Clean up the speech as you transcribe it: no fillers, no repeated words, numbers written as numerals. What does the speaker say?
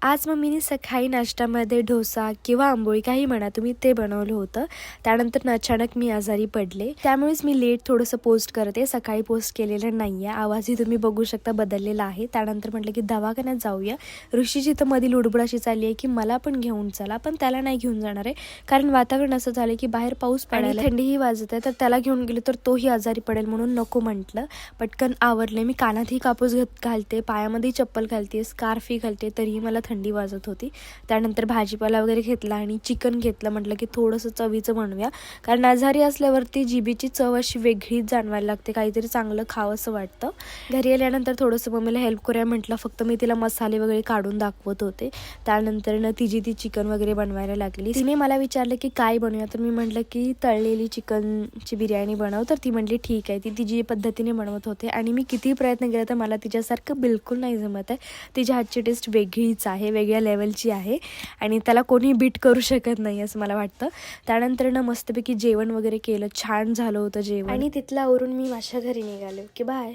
आज मम्मीने सकाळी नाश्त्यामध्ये डोसा किंवा आंबोळी काही म्हणा तुम्ही ते बनवलं होतं. त्यानंतर अचानक मी आजारी पडले, त्यामुळेच मी लेट थोडंसं पोस्ट करते. सकाळी पोस्ट केलेलं नाही आहे. आवाजही तुम्ही बघू शकता बदललेला आहे. त्यानंतर म्हटलं की दवाखान्यात जाऊया. ऋषीची तर मध्ये लुडबुड अशी चालली आहे की मला पण घेऊन चला, पण त्याला नाही घेऊन जाणार आहे कारण वातावरण असं झालं की बाहेर पाऊस पडायला, थंडीही वाजत आहे. तर त्याला घेऊन गेलो तर तोही आजारी पडेल म्हणून नको म्हटलं. पटकन आवरले. मी कानातही कापूस घालते, पायामध्ये चप्पल घालते, स्कार्फही घालते, तरीही मला थंडी वाजत होती. त्यानंतर भाजीपाला वगैरे घेतला आणि चिकन घेतलं. म्हटलं की थोडंसं चवीचं बनवूया कारण आजारी असल्यावरती जिभेची चव अशी वेगळीच जाणवायला लागते, काहीतरी चांगलं खावं असं वाटतं. घरी आल्यानंतर थोडंसं मम्मीला हेल्प करूया म्हटलं. फक्त मी तिला मसाले वगैरे काढून दाखवत होते. त्यानंतर ती चिकन वगैरे बनवायला लागली. तिने मला विचारलं की काय बनवूया, तर मी म्हटलं की तळलेली चिकनची बिर्याणी बनव. तर ती म्हटली ठीक आहे. ती तिची पद्धतीने बनवत होते आणि मी किती प्रयत्न केला तर मला तिच्यासारखं बिलकुल नाही जमत आहे. तिच्या हातची टेस्ट वेगळीच आहे, वेगळ्या लेवलची आहे आणि त्याला कोणी बीट करू शकत नाही असं मला वाटतं. त्यानंतर मस्तपैकी जेवण वगैरे केलं. छान झालं होतं जेवण आणि तिथल्यावरून मी माझ्या घरी निघाले. की बाय.